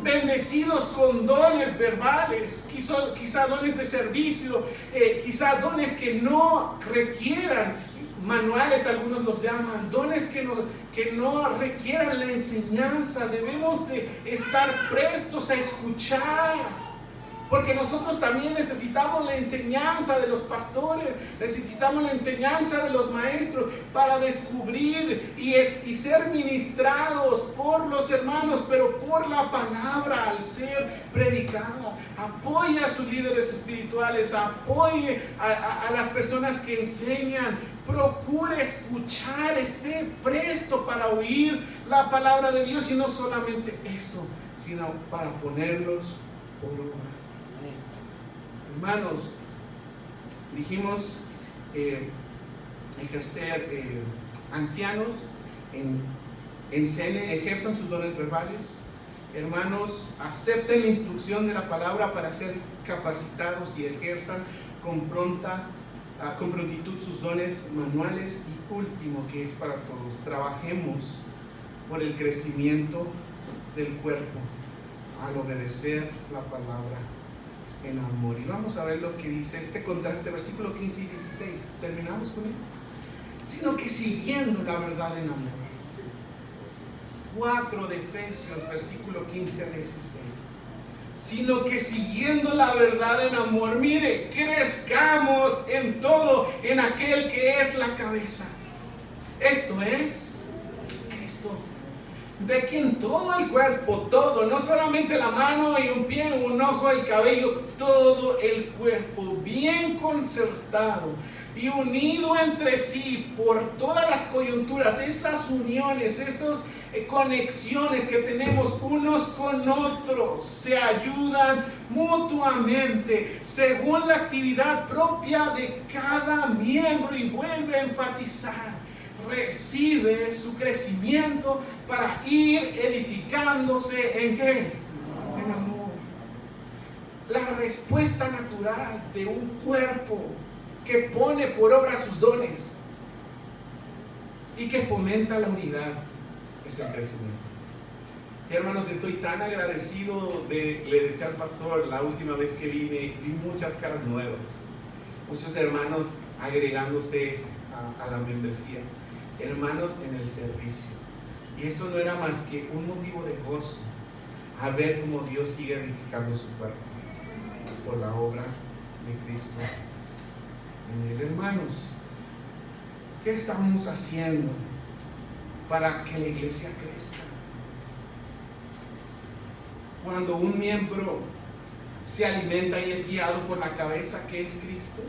S1: bendecidos con dones verbales, quizá dones de servicio, quizá dones que no requieran manuales, algunos los llaman, dones que no requieran la enseñanza. Debemos de estar prestos a escuchar, porque nosotros también necesitamos la enseñanza de los pastores, necesitamos la enseñanza de los maestros para descubrir y ser ministrados por los hermanos, pero por la palabra al ser predicada. Apoye a sus líderes espirituales, apoye a las personas que enseñan, procure escuchar, esté presto para oír la palabra de Dios, y no solamente eso, sino para ponerlos por obra. Hermanos, dijimos ejercer ancianos ejerzan sus dones verbales. Hermanos, acepten la instrucción de la palabra para ser capacitados y ejerzan con prontitud sus dones manuales. Y último, que es para todos, trabajemos por el crecimiento del cuerpo al obedecer la palabra en amor. Y vamos a ver lo que dice este contraste, versículo 15 y 16. Terminamos con él. Sino que siguiendo la verdad en amor. 4 de Efesios, versículo 15 a 16. Sino que siguiendo la verdad en amor, mire, crezcamos en todo en aquel que es la cabeza. Esto es Cristo, de quien todo el cuerpo, todo, no solamente la mano y un pie, un ojo, el cabello, todo el cuerpo, bien concertado y unido entre sí por todas las coyunturas, esas uniones, esas conexiones que tenemos unos con otros, se ayudan mutuamente según la actividad propia de cada miembro. Y vuelve a enfatizar, recibe su crecimiento para ir edificándose ¿en qué? En amor. La respuesta natural de un cuerpo que pone por obra sus dones y que fomenta la unidad es el crecimiento. Hermanos, estoy tan agradecido le decía al pastor la última vez que vine, vi muchas caras nuevas, muchos hermanos agregándose a la membresía, hermanos en el servicio, y eso no era más que un motivo de gozo a ver cómo Dios sigue edificando su cuerpo por la obra de Cristo en él. Hermanos, ¿qué estamos haciendo para que la iglesia crezca? Cuando un miembro se alimenta y es guiado por la cabeza que es Cristo,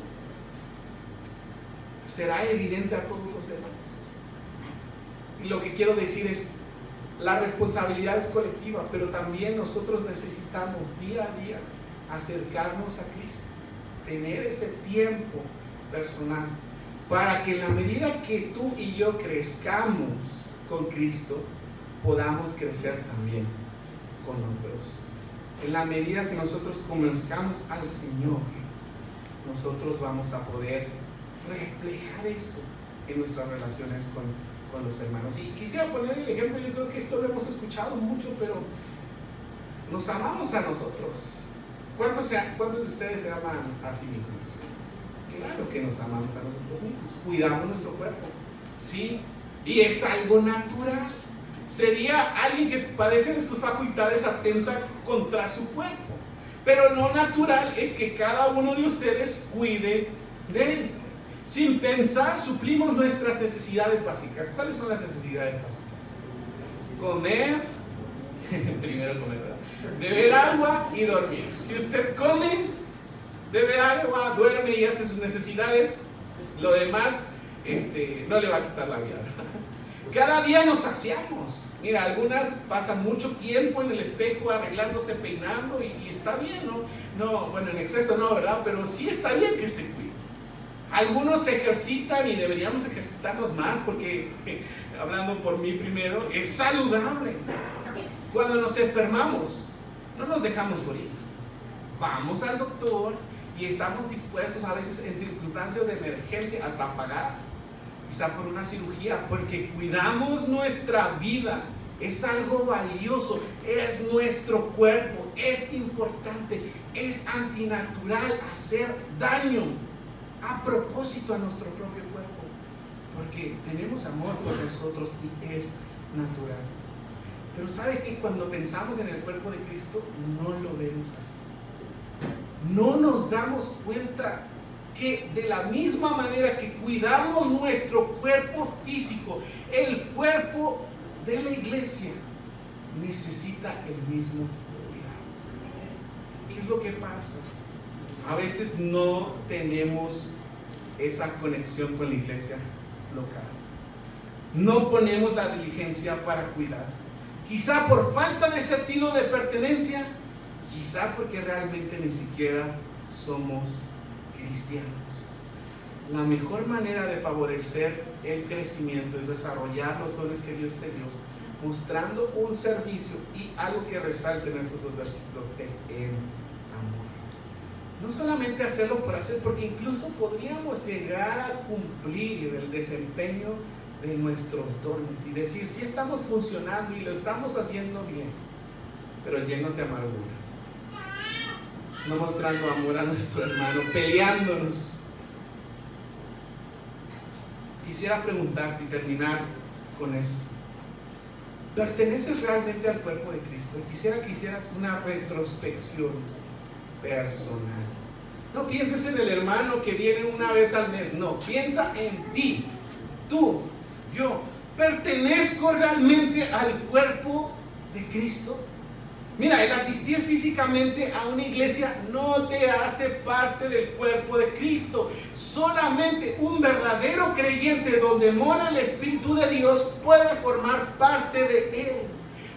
S1: será evidente a todos los demás.
S2: Y lo que quiero decir es, la responsabilidad es colectiva, pero también nosotros necesitamos día a día acercarnos a Cristo, tener ese tiempo personal, para que en la medida que tú y yo crezcamos con Cristo, podamos crecer también con otros. En la medida que nosotros conozcamos al Señor, nosotros vamos a poder reflejar eso en nuestras relaciones con los hermanos. Y quisiera poner el ejemplo, yo creo que esto lo hemos escuchado mucho, pero nos amamos a nosotros. ¿Cuántos de ustedes se aman a sí mismos? Claro que nos amamos a nosotros mismos, cuidamos nuestro cuerpo, sí, y es algo natural. Sería alguien que padece de sus facultades atenta contra su cuerpo, pero lo natural es que cada uno de ustedes cuide de él. Sin pensar, suplimos nuestras necesidades básicas. ¿Cuáles son las necesidades básicas? Comer, primero comer, ¿verdad? Beber agua y dormir. Si usted come, bebe agua, duerme y hace sus necesidades, lo demás no le va a quitar la vida. Cada día nos saciamos. Mira, algunas pasan mucho tiempo en el espejo arreglándose, peinando y está bien, ¿no? No, bueno, en exceso no, ¿verdad? Pero sí está bien que se cuide. Algunos se ejercitan y deberíamos ejercitarnos más porque, hablando por mí primero, es saludable. Cuando nos enfermamos, no nos dejamos morir. Vamos al doctor y estamos dispuestos a veces en circunstancias de emergencia hasta pagar, quizá por una cirugía, porque cuidamos nuestra vida. Es algo valioso, es nuestro cuerpo, es importante, es antinatural hacer daño a propósito a nuestro propio cuerpo, porque tenemos amor por nosotros y es natural. Pero ¿sabe que cuando pensamos en el cuerpo de Cristo no lo vemos así? No nos damos cuenta que de la misma manera que cuidamos nuestro cuerpo físico, el cuerpo de la iglesia necesita el mismo cuidado. ¿Qué es lo que pasa? A veces no tenemos esa conexión con la iglesia local. No ponemos la diligencia para cuidar. Quizá por falta de sentido de pertenencia, quizá porque realmente ni siquiera somos cristianos. La mejor manera de favorecer el crecimiento es desarrollar los dones que Dios te dio, mostrando un servicio, y algo que resalta en estos dos versículos es el amor. No solamente hacerlo por hacer, porque incluso podríamos llegar a cumplir el desempeño de nuestros dones y decir, sí estamos funcionando y lo estamos haciendo bien, pero llenos de amargura, no mostrando amor a nuestro hermano, peleándonos. Quisiera preguntarte y terminar con esto: ¿perteneces realmente al cuerpo de Cristo? Quisiera que hicieras una retrospección personal. No pienses en el hermano que viene una vez al mes, no, piensa en ti. Tú, yo, ¿pertenezco realmente al cuerpo de Cristo? Mira, el asistir físicamente a una iglesia no te hace parte del cuerpo de Cristo. Solamente un verdadero creyente donde mora el Espíritu de Dios puede formar parte de él.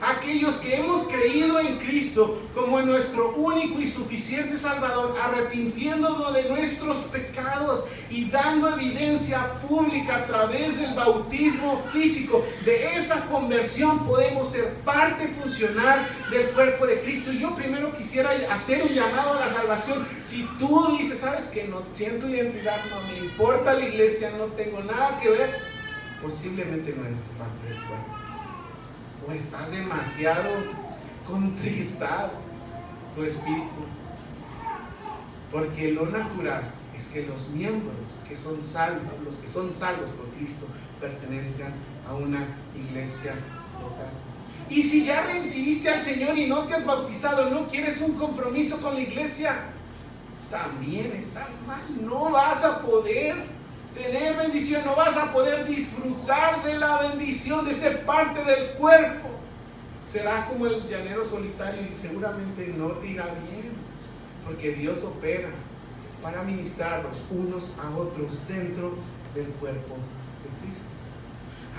S2: Aquellos que hemos creído en Cristo como en nuestro único y suficiente Salvador, arrepintiéndonos de nuestros pecados y dando evidencia pública a través del bautismo físico de esa conversión, podemos ser parte funcional del cuerpo de Cristo. Y yo primero quisiera hacer un llamado a la salvación. Si tú dices, sabes que no siento identidad, no me importa la iglesia, no tengo nada que ver, posiblemente no eres parte del cuerpo. O estás demasiado contristado tu espíritu, porque lo natural es que los miembros que son salvos, los que son salvos por Cristo, pertenezcan a una iglesia local. Y si ya recibiste al Señor y no te has bautizado, no quieres un compromiso con la iglesia, también estás mal. No vas a poder tener bendición, no vas a poder disfrutar de la bendición de ser parte del cuerpo. Serás como el llanero solitario y seguramente no te irá bien, porque Dios opera para ministrarlos unos a otros dentro del cuerpo de Cristo.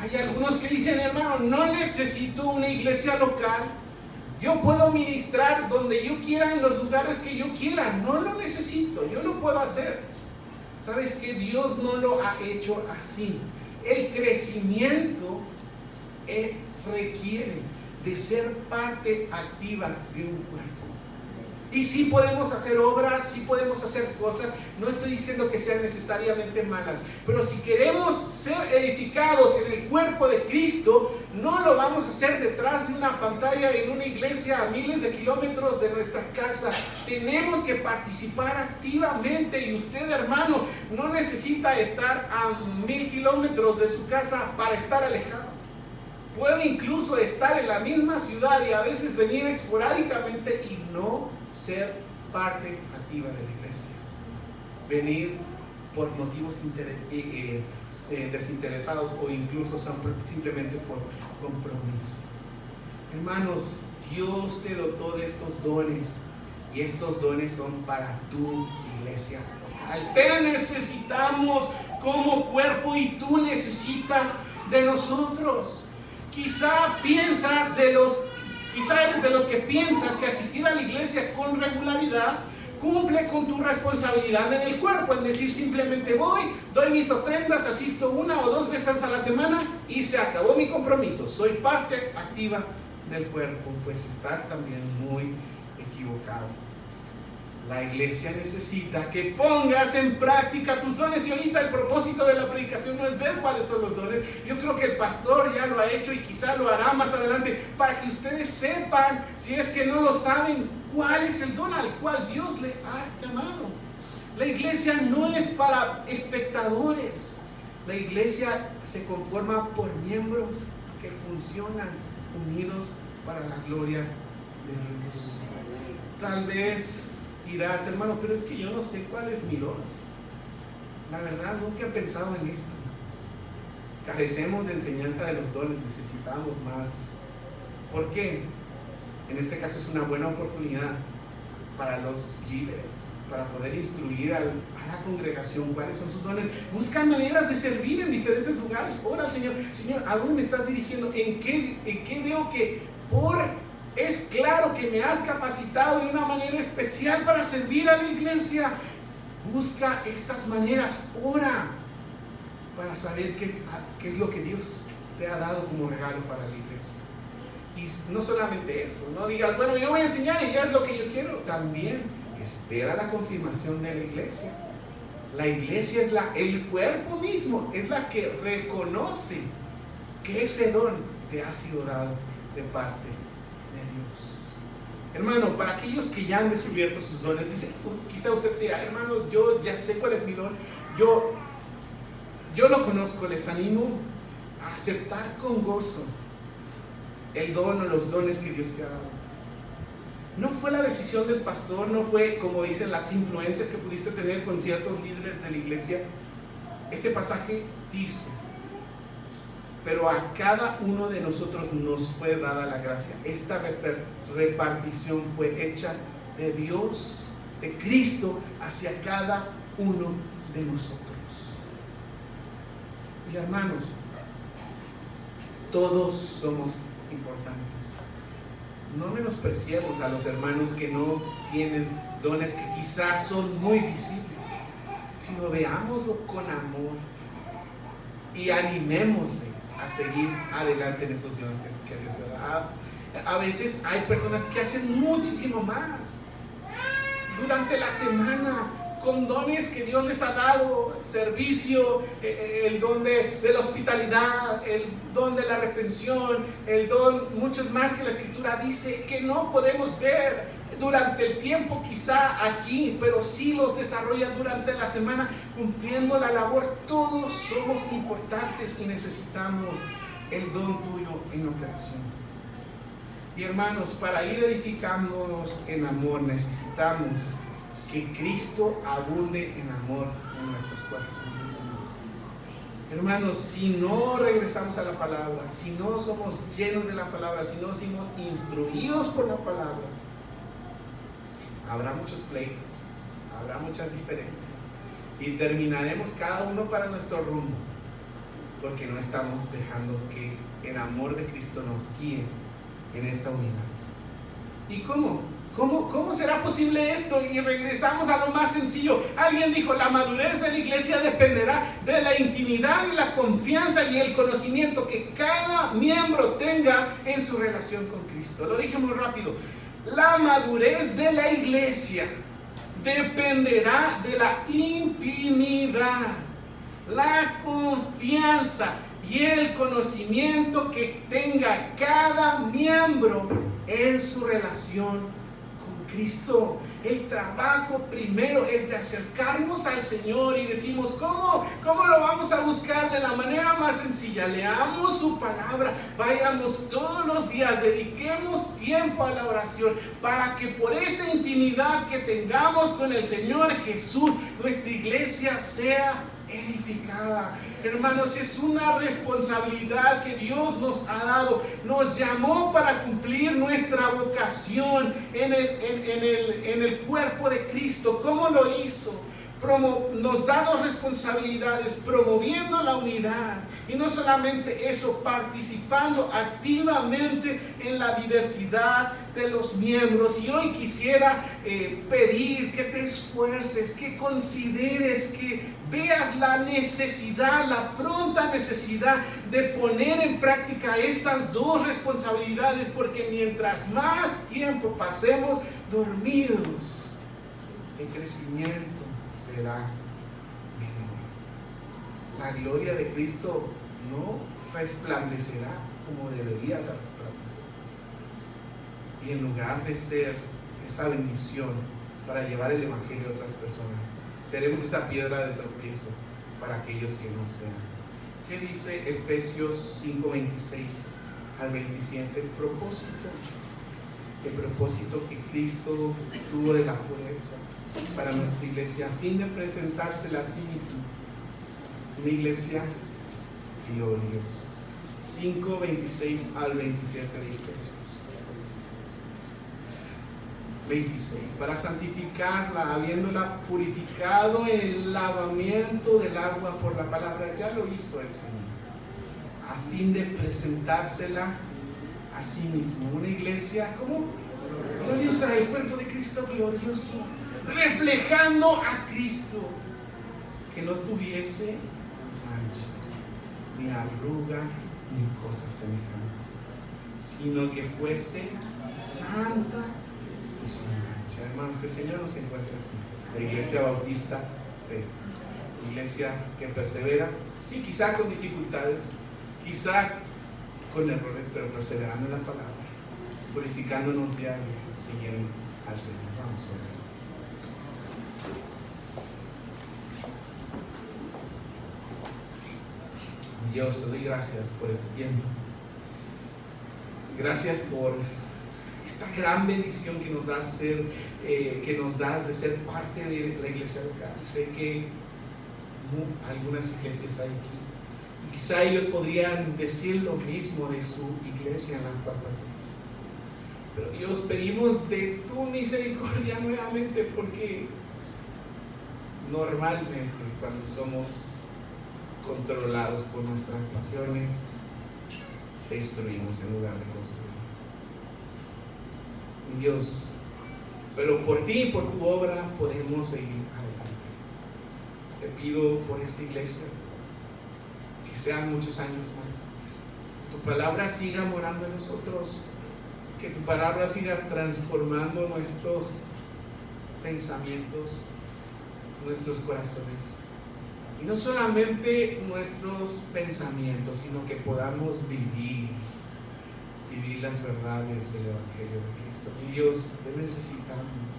S2: Hay algunos que dicen, hermano, no necesito una iglesia local. Yo puedo ministrar donde yo quiera, en los lugares que yo quiera. No lo necesito, yo lo puedo hacer. ¿Sabes qué? Dios no lo ha hecho así. El crecimiento requiere de ser parte activa de un cuerpo. Y sí podemos hacer obras, sí podemos hacer cosas. No estoy diciendo que sean necesariamente malas, pero si queremos ser edificados en el cuerpo de Cristo, no lo vamos a hacer detrás de una pantalla en una iglesia a miles de kilómetros de nuestra casa. Tenemos que participar activamente, y usted, hermano, no necesita estar a 1000 kilómetros de su casa para estar alejado. Puede incluso estar en la misma ciudad y a veces venir esporádicamente y no ser parte activa de la iglesia. Venir por motivos desinteresados o incluso simplemente por compromiso. Hermanos, Dios te dotó de estos dones, y estos dones son para tu iglesia local. Te necesitamos como cuerpo y tú necesitas de nosotros. Quizá eres de los que piensas que asistir a la iglesia con regularidad cumple con tu responsabilidad en el cuerpo, es decir, simplemente voy, doy mis ofrendas, asisto 1 o 2 veces a la semana y se acabó mi compromiso, soy parte activa del cuerpo. Pues estás también muy equivocado. La iglesia necesita que pongas en práctica tus dones, y ahorita el propósito de la predicación no es ver cuáles son los dones. Yo creo que el pastor ya lo ha hecho y quizá lo hará más adelante, para que ustedes sepan, si es que no lo saben, cuál es el don al cual Dios le ha llamado. La iglesia no es para espectadores. La iglesia se conforma por miembros que funcionan unidos para la gloria de Dios. Tal vez dirás, hermano, pero es que yo no sé cuál es mi don. La verdad, nunca he pensado en esto. Carecemos de enseñanza de los dones, necesitamos más. ¿Por qué? En este caso es una buena oportunidad para los líderes, para poder instruir a la congregación cuáles son sus dones. Buscan maneras de servir en diferentes lugares. Ora al Señor, Señor, ¿a dónde me estás dirigiendo? ¿En qué veo que es claro que me has capacitado de una manera especial para servir a la iglesia? Busca estas maneras, ora, para saber qué es lo que Dios te ha dado como regalo para la iglesia. Y no solamente eso, no digas, bueno, yo voy a enseñar y ya es lo que yo quiero. También espera la confirmación de la iglesia. La iglesia es el cuerpo mismo, es la que reconoce que ese don te ha sido dado de parte de Dios. Hermano, para aquellos que ya han descubierto sus dones, dice, quizá usted sea, hermano, yo ya sé cuál es mi don, yo lo conozco. Les animo a aceptar con gozo el don o los dones que Dios te ha dado. No fue la decisión del pastor, no fue, como dicen, las influencias que pudiste tener con ciertos líderes de la iglesia. Este pasaje dice, pero a cada uno de nosotros nos fue dada la gracia. Esta repartición fue hecha de Dios, de Cristo, hacia cada uno de nosotros. Y hermanos, todos somos importantes. No menospreciemos a los hermanos que no tienen dones que quizás son muy visibles, sino veámoslo con amor y animémosle a seguir adelante en esos dones que Dios le da. A veces hay personas que hacen muchísimo más durante la semana, con dones que Dios les ha dado, servicio, el don de la hospitalidad, el don de la retención, el don, muchos más que la Escritura dice que no podemos ver durante el tiempo quizá aquí, pero sí los desarrolla durante la semana cumpliendo la labor. Todos somos importantes y necesitamos el don tuyo en operación. Y hermanos, para ir edificándonos en amor necesitamos que Cristo abunde en amor en nuestros corazones. Hermanos, si no regresamos a la palabra, si no somos llenos de la palabra, si no somos instruidos por la palabra, habrá muchos pleitos, habrá muchas diferencias y terminaremos cada uno para nuestro rumbo. porque no estamos dejando que el amor de Cristo nos guíe en esta unidad. ¿Y cómo? ¿Cómo será posible esto? Y regresamos a lo más sencillo. Alguien dijo, la madurez de la iglesia dependerá de la intimidad y la confianza y el conocimiento que cada miembro tenga en su relación con Cristo. Lo dije muy rápido. La madurez de la iglesia dependerá de la intimidad, la confianza y el conocimiento que tenga cada miembro en su relación Cristo. El trabajo primero es de acercarnos al Señor y decimos, ¿cómo lo vamos a buscar? De la manera más sencilla. Leamos su palabra, vayamos todos los días, dediquemos tiempo a la oración para que por esa intimidad que tengamos con el Señor Jesús, nuestra iglesia sea edificada. Hermanos, es una responsabilidad que Dios nos ha dado. Nos llamó para cumplir nuestra vocación en el cuerpo de Cristo. ¿Cómo lo hizo? Nos da dos responsabilidades: promoviendo la unidad, y no solamente eso, participando activamente en la diversidad de los miembros. Y hoy quisiera pedir que te esfuerces, que consideres, que veas la necesidad, la pronta necesidad de poner en práctica estas dos responsabilidades, porque mientras más tiempo pasemos dormidos, el crecimiento será menor. La gloria de Cristo no resplandecerá como debería de resplandecer. Y en lugar de ser esa bendición para llevar el evangelio a otras personas, seremos esa piedra de tropiezo para aquellos que nos vean. ¿Qué dice Efesios 5:26 al 27? El propósito que Cristo tuvo de la pureza para nuestra iglesia, a fin de presentársela a sí mismo, una iglesia gloriosa. 5:26 al 27 de Efesios. 26, para santificarla, habiéndola purificado en el lavamiento del agua por la palabra. Ya lo hizo el Señor, a fin de presentársela a sí mismo, una iglesia como gloriosa, el cuerpo de Cristo glorioso, reflejando a Cristo, que no tuviese mancha, ni arruga, ni cosa semejante, sino que fuese santa y sin mancha. Hermanos, que el Señor nos encuentre así. La Iglesia Bautista Fe, iglesia que persevera, sí, quizá con dificultades, quizá con errores, pero perseverando en la palabra, purificándonos día a día, siguiendo al Señor. Vamos a orar. Dios, te doy gracias por este tiempo. Gracias por esta gran bendición que nos das de ser parte de la iglesia local. Sé que algunas iglesias hay aquí, y quizá ellos podrían decir lo mismo de su iglesia en la cual pertenecen. Pero Dios, pedimos de tu misericordia nuevamente, porque normalmente cuando somos controlados por nuestras pasiones, destruimos en lugar de construir. Mi Dios, pero por ti y por tu obra podemos seguir adelante. Te pido por esta iglesia que sean muchos años más, que tu palabra siga morando en nosotros, que tu palabra siga transformando nuestros pensamientos, nuestros corazones. Y no solamente nuestros pensamientos, sino que podamos vivir las verdades del Evangelio de Cristo. Mi Dios, te necesitamos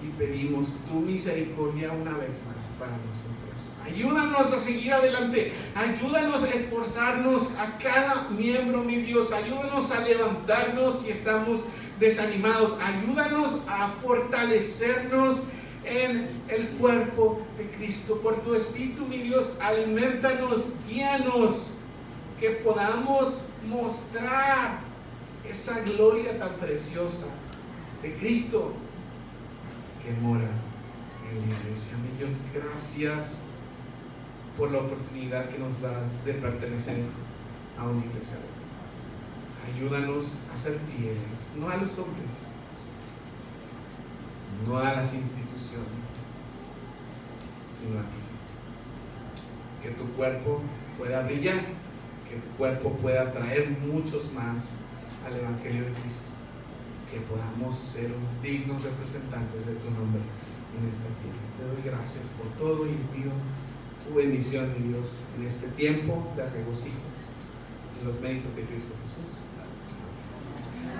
S2: y pedimos tu misericordia una vez más para nosotros. Ayúdanos a seguir adelante, ayúdanos a esforzarnos a cada miembro, mi Dios. Ayúdanos a levantarnos si estamos desanimados, ayúdanos a fortalecernos en el cuerpo de Cristo. Por tu Espíritu, mi Dios, alimentanos, guíanos, que podamos mostrar esa gloria tan preciosa de Cristo que mora en la iglesia. Mi Dios, gracias
S1: por la oportunidad que nos das de pertenecer a una iglesia. Ayúdanos a ser fieles, no a los hombres, no a las instituciones, sino a ti. Que tu cuerpo pueda brillar, que tu cuerpo pueda traer muchos más al Evangelio de Cristo, que podamos ser dignos representantes de tu nombre en esta tierra. Te doy gracias por todo y pido tu bendición, mi Dios, en este tiempo de regocijo, en los méritos de Cristo Jesús.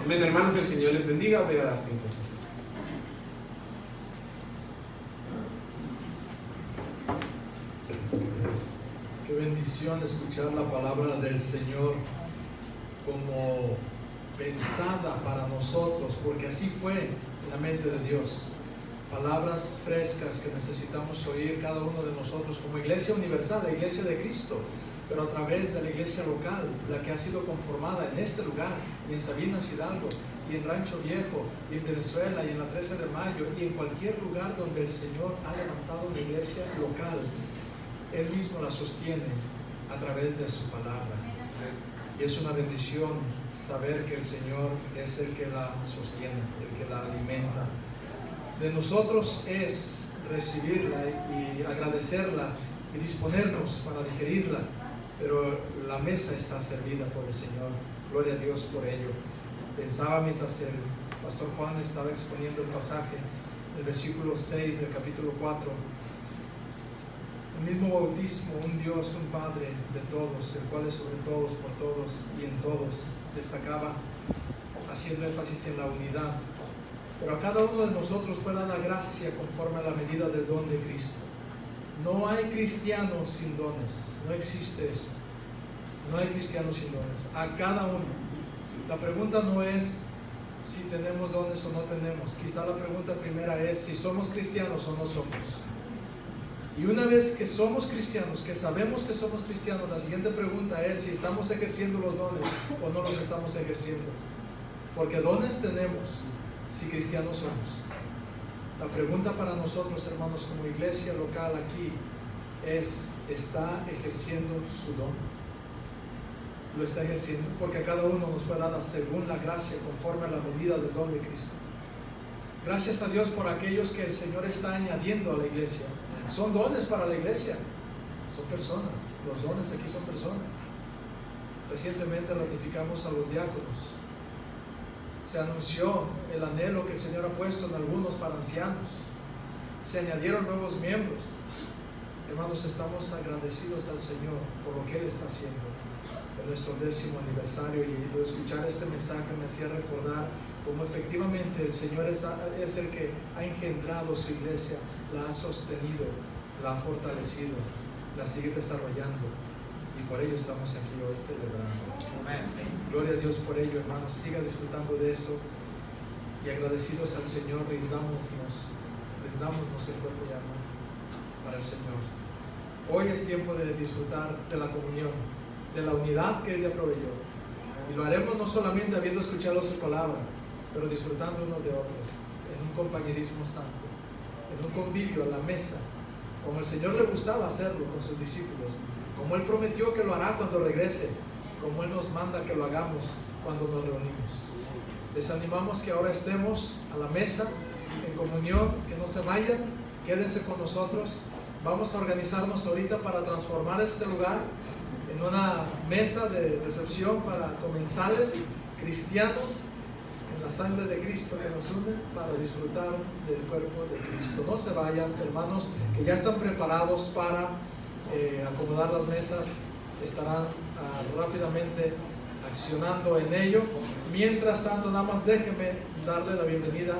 S1: Amén, hermanos, el Señor les bendiga. Voy a dar tiempo.
S3: Qué bendición escuchar la palabra del Señor como pensada para nosotros, porque así fue en la mente de Dios. Palabras frescas que necesitamos oír cada uno de nosotros como iglesia universal, la iglesia de Cristo, pero a través de la iglesia local, la que ha sido conformada en este lugar, y en Sabinas Hidalgo, y en Rancho Viejo, y en Venezuela, y en la 13 de Mayo, y en cualquier lugar donde el Señor ha levantado una iglesia local. Él mismo la sostiene a través de su palabra. Y es una bendición saber que el Señor es el que la sostiene, el que la alimenta. De nosotros es recibirla y agradecerla y disponernos para digerirla, pero la mesa está servida por el Señor. Gloria a Dios por ello. Pensaba mientras el pastor Juan estaba exponiendo el pasaje, el versículo 6 del capítulo 4. El mismo bautismo, un Dios, un Padre de todos, el cual es sobre todos, por todos y en todos. Destacaba haciendo énfasis en la unidad. Pero a cada uno de nosotros fue dada gracia conforme a la medida del don de Cristo. No hay cristianos sin dones, no existe eso. No hay cristianos sin dones. A cada uno. La pregunta no es si tenemos dones o no tenemos. Quizá la pregunta primera es si somos cristianos o no somos. Y una vez que somos cristianos, que sabemos que somos cristianos, la siguiente pregunta es si estamos ejerciendo los dones o no los estamos ejerciendo. Porque dones tenemos si cristianos somos. La pregunta para nosotros, hermanos, como iglesia local aquí es: ¿está ejerciendo su don? Lo está ejerciendo, porque a cada uno nos fue dada según la gracia, conforme a la medida del don de Cristo. Gracias a Dios por aquellos que el Señor está añadiendo a la iglesia. Son dones para la iglesia, son personas. Los dones aquí son personas. Recientemente ratificamos a los diáconos. Se anunció el anhelo que el Señor ha puesto en algunos para ancianos. Se añadieron nuevos miembros. Hermanos, estamos agradecidos al Señor por lo que Él está haciendo en nuestro 10º aniversario, y escuchar este mensaje me hacía recordar cómo efectivamente el Señor es el que ha engendrado su iglesia, la ha sostenido, la ha fortalecido, la sigue desarrollando, y por ello estamos aquí hoy celebrando. Amén. Gloria a Dios por ello, hermanos. Siga disfrutando de eso, y agradecidos al Señor, rindámonos el cuerpo y alma para el Señor. Hoy es tiempo de disfrutar de la comunión, de la unidad que Él ya proveyó, y lo haremos no solamente habiendo escuchado su palabra, pero disfrutando unos de otros, en un compañerismo santo, en un convivio a la mesa, como el Señor le gustaba hacerlo con sus discípulos, como Él prometió que lo hará cuando regrese, como Él nos manda que lo hagamos cuando nos reunimos. Les animamos que ahora estemos a la mesa, en comunión, que no se vayan, quédense con nosotros. Vamos a organizarnos ahorita para transformar este lugar en una mesa de recepción para comensales cristianos, en la sangre de Cristo que nos une, para disfrutar del cuerpo de Cristo. No se vayan, hermanos, que ya están preparados para acomodar las mesas. Estarán rápidamente accionando en ello. Mientras tanto, nada más déjenme darle la bienvenida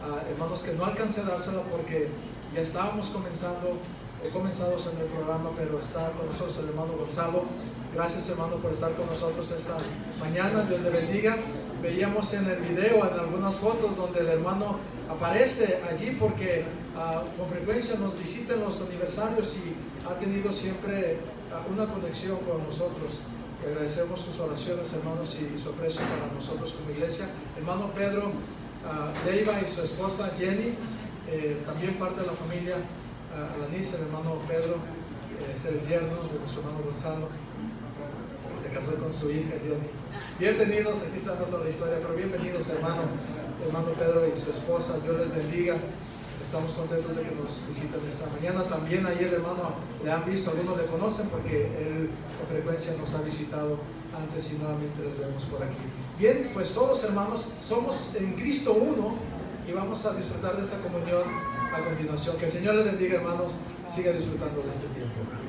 S3: a hermanos que no alcancé a dársela porque ya estábamos comenzados en el programa, pero está con nosotros el hermano Gonzalo. Gracias, hermano, por estar con nosotros esta mañana. Dios le bendiga. Veíamos en el video, en algunas fotos, donde el hermano aparece allí porque con frecuencia nos visita en los aniversarios y ha tenido siempre una conexión con nosotros. Y agradecemos sus oraciones, hermanos, y su aprecio para nosotros como iglesia. Hermano Pedro Deiva y su esposa Jenny, también parte de la familia Alanis, el hermano Pedro, ser el yerno de nuestro hermano Gonzalo, que se casó con su hija Jenny. Bienvenidos, aquí está toda la historia, pero bienvenidos hermano Pedro y su esposa, Dios les bendiga. Estamos contentos de que nos visiten esta mañana. También ayer, hermano, le han visto, algunos le conocen porque él con frecuencia nos ha visitado antes y nuevamente les vemos por aquí. Bien, pues todos hermanos somos en Cristo uno y vamos a disfrutar de esta comunión a continuación. Que el Señor les bendiga, hermanos, siga disfrutando de este tiempo.